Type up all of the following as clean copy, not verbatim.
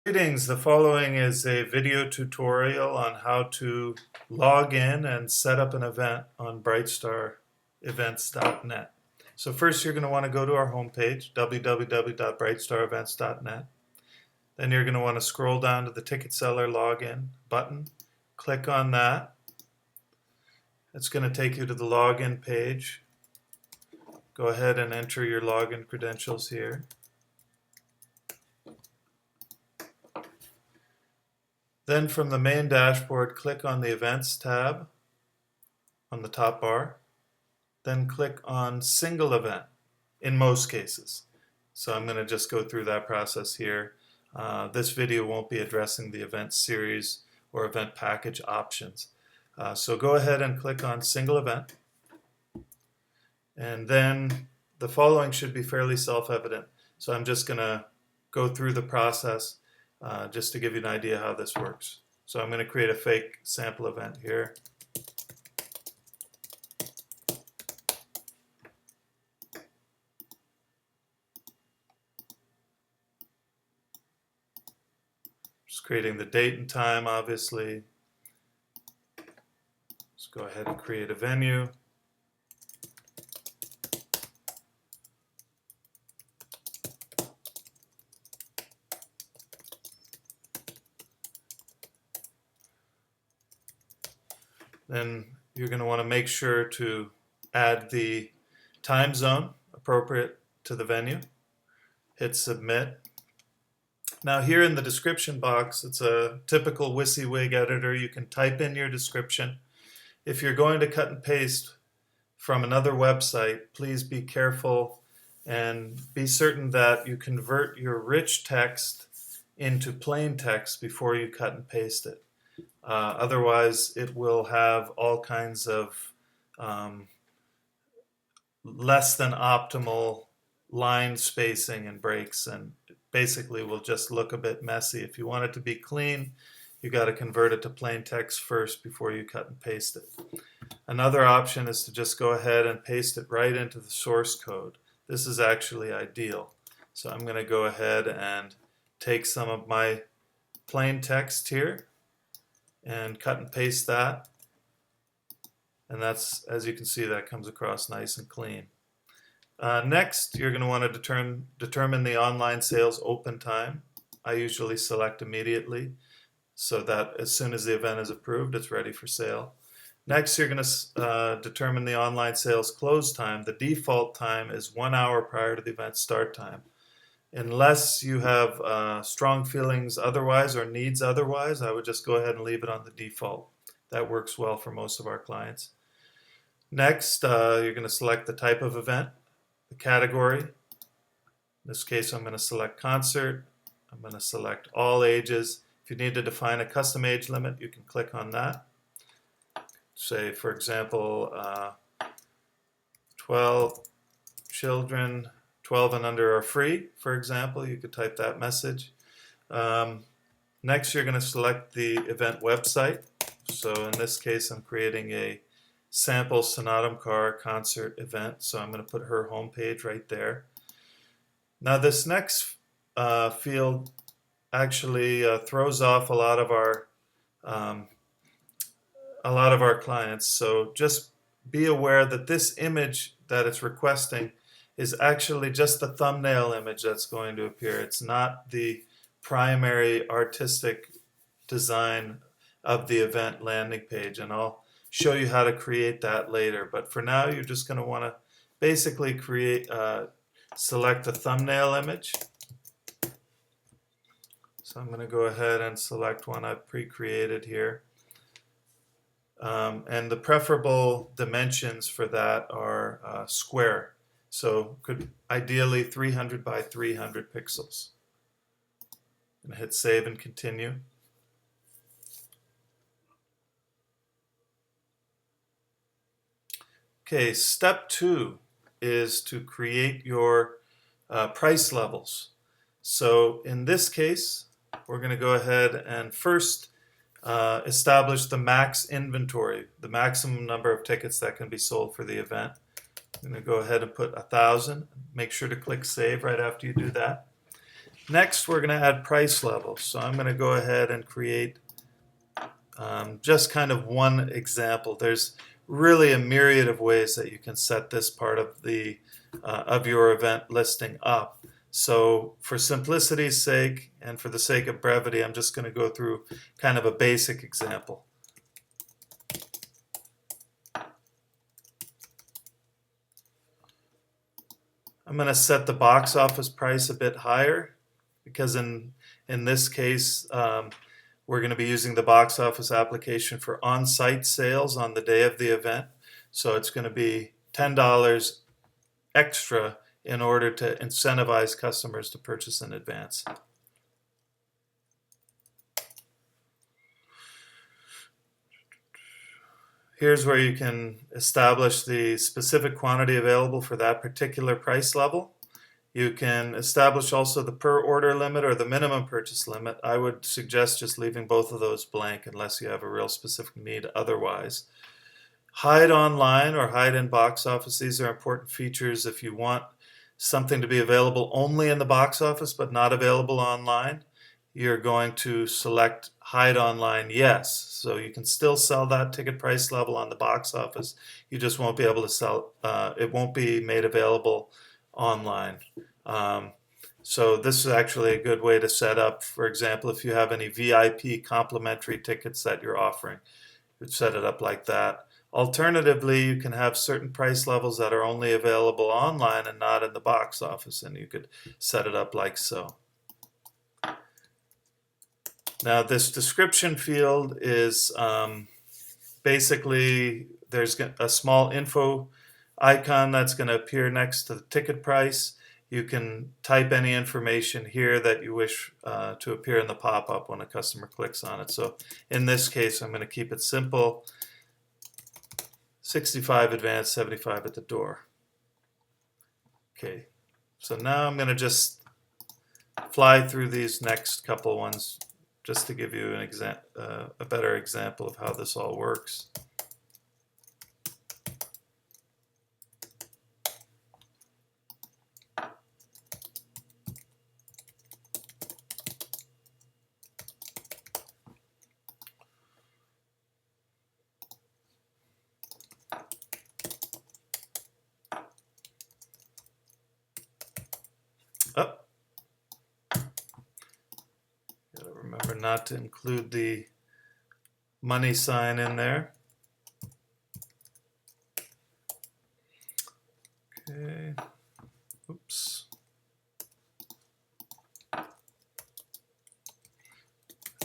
Greetings, the following is a video tutorial on how to log in and set up an event on BrightStar events.net. So first you're going to want to go to our homepage, www.brightstarevents.net. Then you're going to want to scroll down to the Ticket Seller Login button, click on that. It's going to take you to the login page. Go ahead and enter your login credentials here. Then from the main dashboard, click on the Events tab on the top bar. Then click on Single Event in most cases. So I'm going to just go through that process here. This video won't be addressing the event series or event package options. So go ahead and click on Single Event. And then the following should be fairly self-evident. So I'm just going to go through the process just to give you an idea how this works. So I'm going to create a fake sample event here. Just creating the date and time, obviously. Let's go ahead and create a venue. Then you're going to want to make sure to add the time zone appropriate to the venue. Hit submit. Now here in the description box, it's a typical WYSIWYG editor. You can type in your description. If you're going to cut and paste from another website, please be careful and be certain that you convert your rich text into plain text before you cut and paste it. Otherwise, it will have all kinds of less than optimal line spacing and breaks, and basically will just look a bit messy. If you want it to be clean, you got to convert it to plain text first before you cut and paste it. Another option is to just go ahead and paste it right into the source code. This is actually ideal. So I'm going to go ahead and take some of my plain text here and cut and paste that, and that's, as you can see, that comes across nice and clean. Next, you're going to want to determine the online sales open time. I usually select immediately so that as soon as the event is approved, it's ready for sale. Next, you're going to determine the online sales close time. The default time is 1 hour prior to the event start time. Unless you have strong feelings otherwise or needs otherwise, I would just go ahead and leave it on the default. That works well for most of our clients. Next, you're going to select the type of event, the category. In this case, I'm going to select concert. I'm going to select all ages. If you need to define a custom age limit, you can click on that. Say, for example, 12 children 12 and under are free, for example. You could type that message. Next, you're going to select the event website. So in this case, I'm creating a sample Sonatum Car concert event. So I'm going to put her homepage right there. Now this next field actually throws off a lot of our clients. So just be aware that this image that it's requesting is actually just the thumbnail image that's going to appear. It's not the primary artistic design of the event landing page, and I'll show you how to create that later. But for now, you're just going to want to basically select a thumbnail image. So I'm going to go ahead and select one I've pre-created here. And the preferable dimensions for that are square. So could ideally 300 by 300 pixels. I'm going to hit save and continue. Okay, step 2 is to create your price levels. So in this case, we're going to go ahead and first establish the max inventory, the maximum number of tickets that can be sold for the event. I'm going to go ahead and put 1,000. Make sure to click save right after you do that. Next, we're going to add price levels. So I'm going to go ahead and create just kind of one example. There's really a myriad of ways that you can set this part of the of your event listing up. So for simplicity's sake and for the sake of brevity, I'm just going to go through kind of a basic example. I'm going to set the box office price a bit higher because in this case we're going to be using the box office application for on-site sales on the day of the event. So it's going to be $10 extra in order to incentivize customers to purchase in advance. Here's where you can establish the specific quantity available for that particular price level. You can establish also the per order limit or the minimum purchase limit. I would suggest just leaving both of those blank unless you have a real specific need otherwise. Hide online or hide in box office. These are important features if you want something to be available only in the box office but not available online. You're going to select hide online yes. So you can still sell that ticket price level on the box office. You just won't be able to sell, it won't be made available online. So this is actually a good way to set up, for example, if you have any VIP complimentary tickets that you're offering, you'd set it up like that. Alternatively, you can have certain price levels that are only available online and not in the box office, and you could set it up like so. Now this description field is basically there's a small info icon that's going to appear next to the ticket price. You can type any information here that you wish to appear in the pop-up when a customer clicks on it. So in this case, I'm going to keep it simple. 65 advance, 75 at the door. Okay, so now I'm going to just fly through these next couple ones just to give you an a better example of how this all works. Oh, gotta remember not to include the money sign in there. Okay, oops.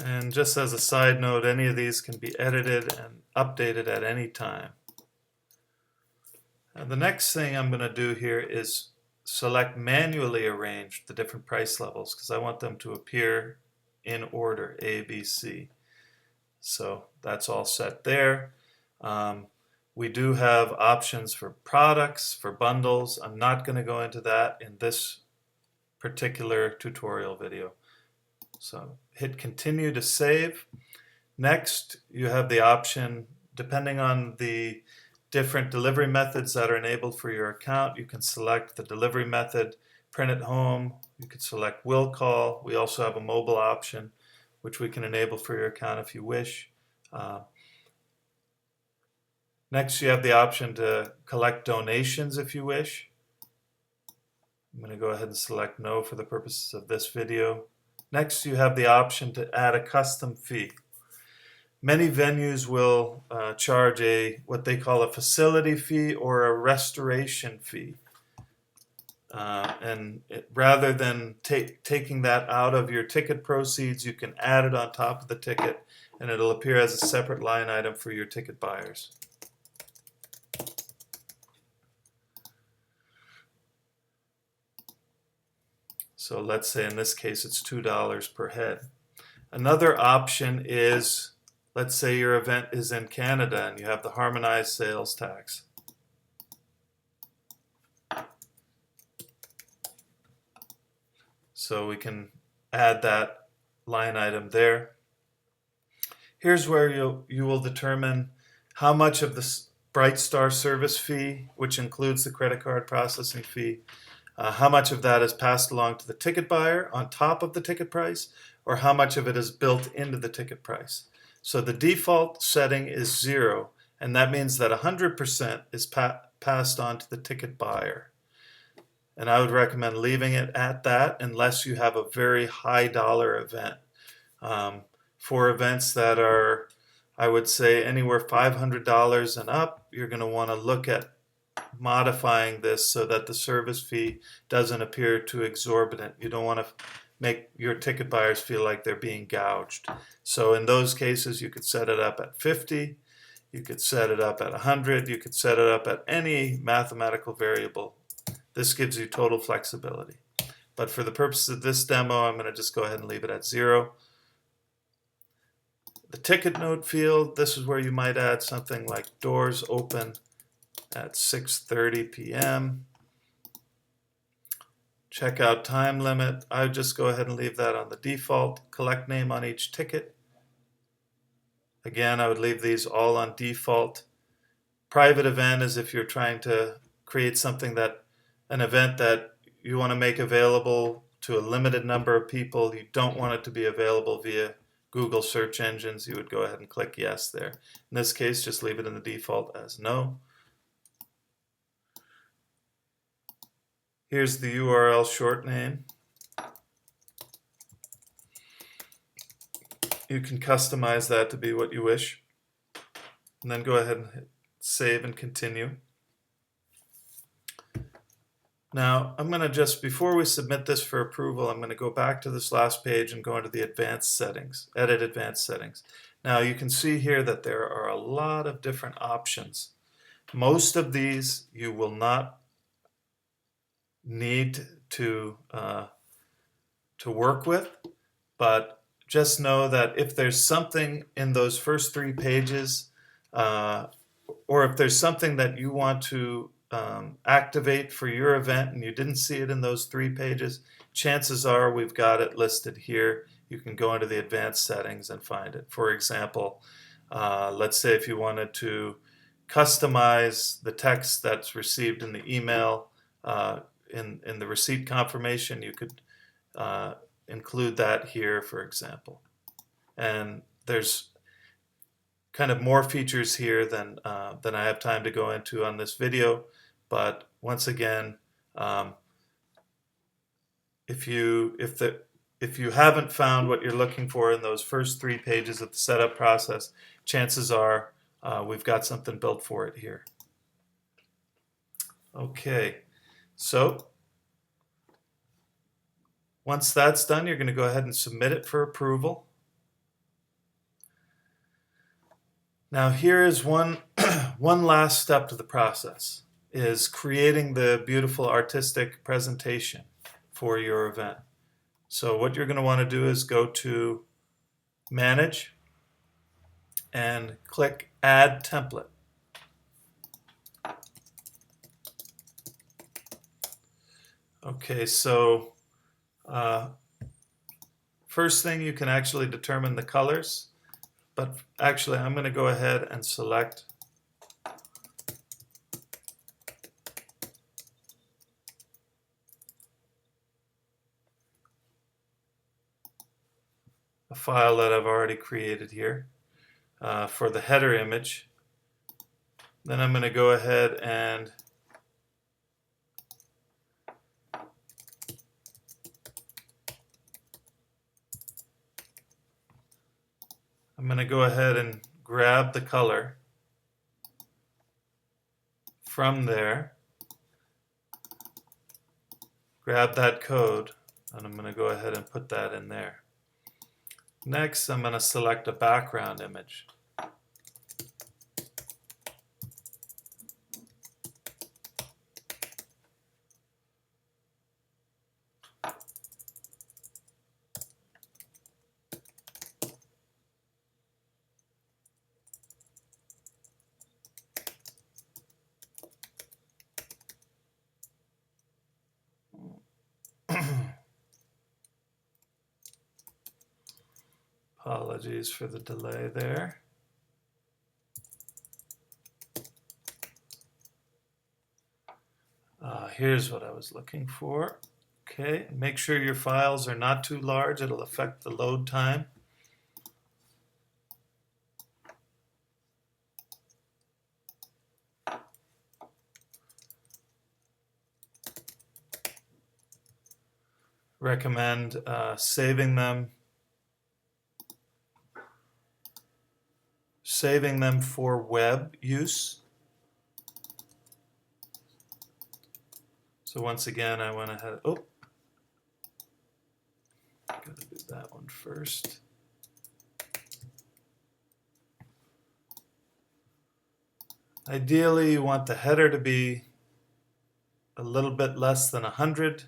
And just as a side note, any of these can be edited and updated at any time. And the next thing I'm going to do here is select manually arrange the different price levels because I want them to appear in order A, B, C. So that's all set there. We do have options for products, for bundles. I'm not going to go into that in this particular tutorial video. So hit continue to save. Next, you have the option, depending on the different delivery methods that are enabled for your account, you can select the delivery method, print at home, you can select will call. We also have a mobile option which we can enable for your account if you wish. Next, you have the option to collect donations if you wish. I'm going to go ahead and select no for the purposes of this video. Next, you have the option to add a custom fee. Many venues will charge what they call a facility fee or a restoration fee. Rather than taking that out of your ticket proceeds, you can add it on top of the ticket and it'll appear as a separate line item for your ticket buyers. So let's say in this case it's $2 per head. Another option is, let's say your event is in Canada and you have the harmonized sales tax. So we can add that line item there. Here's where you will determine how much of the BrightStar service fee, which includes the credit card processing fee, How much of that is passed along to the ticket buyer on top of the ticket price, or how much of it is built into the ticket price. So the default setting is 0, and that means that 100% is passed on to the ticket buyer. And I would recommend leaving it at that unless you have a very high dollar event. For events that are, I would say, anywhere $500 and up, you're going to want to look at modifying this so that the service fee doesn't appear too exorbitant. You don't want to make your ticket buyers feel like they're being gouged. So in those cases, you could set it up at 50, you could set it up at 100, you could set it up at any mathematical variable. This gives you total flexibility. But for the purposes of this demo, I'm going to just go ahead and leave it at 0. The ticket note field, this is where you might add something like doors open at 6:30 p.m. Checkout time limit, I would just go ahead and leave that on the default. Collect name on each ticket. Again, I would leave these all on default. Private event is if you're trying to create something that, an event that you want to make available to a limited number of people. You don't want it to be available via Google search engines. You would go ahead and click yes there. In this case, just leave it in the default as no. Here's the URL short name. You can customize that to be what you wish. And then go ahead and hit save and continue. Now, I'm going to just, before we submit this for approval, I'm going to go back to this last page and go into the advanced settings, edit advanced settings. Now, you can see here that there are a lot of different options. Most of these you will not need to work with, but just know that if there's something in those first 3 pages, or if there's something that you want to activate for your event and you didn't see it in those 3 pages, chances are we've got it listed here. You can go into the advanced settings and find it. For example, let's say if you wanted to customize the text that's received in the email in the receipt confirmation, you could include that here, for example. And there's kind of more features here than I have time to go into on this video. But once again, if you haven't found what you're looking for in those first 3 pages of the setup process, chances are we've got something built for it here. Okay, so once that's done, you're going to go ahead and submit it for approval. Now here is one last step to the process, is creating the beautiful artistic presentation for your event. So what you're going to want to do is go to Manage and click Add Template. Okay, so first thing, you can actually determine the colors. But actually, I'm going to go ahead and select a file that I've already created here for the header image. Then I'm going to go ahead and grab the color from there, grab that code, and I'm going to go ahead and put that in there. Next, I'm going to select a background image. Apologies for the delay there. Here's what I was looking for. Okay, make sure your files are not too large. It'll affect the load time. Recommend saving them for web use. So once again, I went ahead. Oh, gotta do that one first. Ideally, you want the header to be a little bit less than 100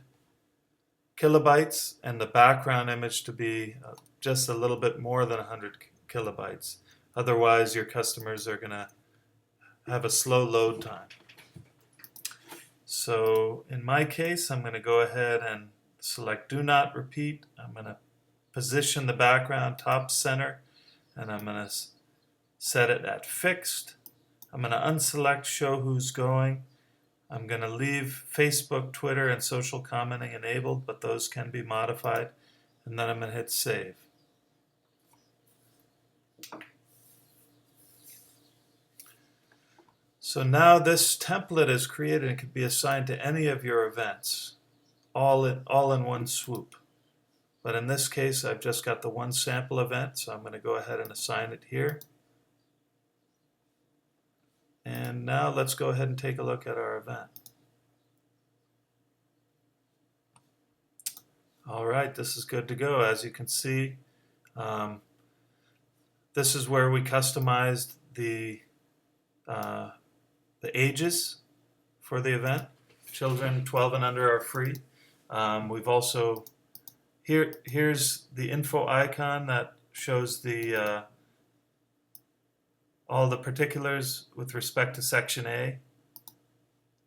kilobytes and the background image to be just a little bit more than 100 kilobytes. Otherwise, your customers are going to have a slow load time. So in my case, I'm going to go ahead and select Do Not Repeat. I'm going to position the background top center, and I'm going to set it at Fixed. I'm going to unselect Show Who's Going. I'm going to leave Facebook, Twitter, and social commenting enabled, but those can be modified. And then I'm going to hit Save. So now this template is created and can be assigned to any of your events, all in one swoop. But in this case, I've just got the one sample event, so I'm going to go ahead and assign it here. And now let's go ahead and take a look at our event. All right, this is good to go. As you can see, this is where we customized the ages for the event. Children 12 and under are free. We've also, here's the info icon that shows the all the particulars with respect to Section A,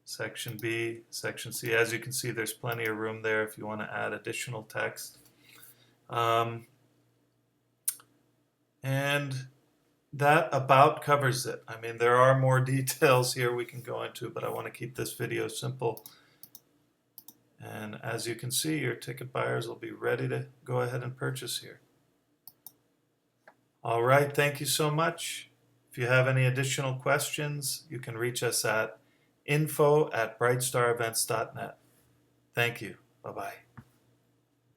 Section B, Section C. As you can see, there's plenty of room there if you want to add additional text. And that about covers it. I mean, there are more details here we can go into, but I want to keep this video simple. And as you can see, your ticket buyers will be ready to go ahead and purchase here. All right, thank you so much. If you have any additional questions, you can reach us at info@brightstarevents.net. Thank you. Bye-bye.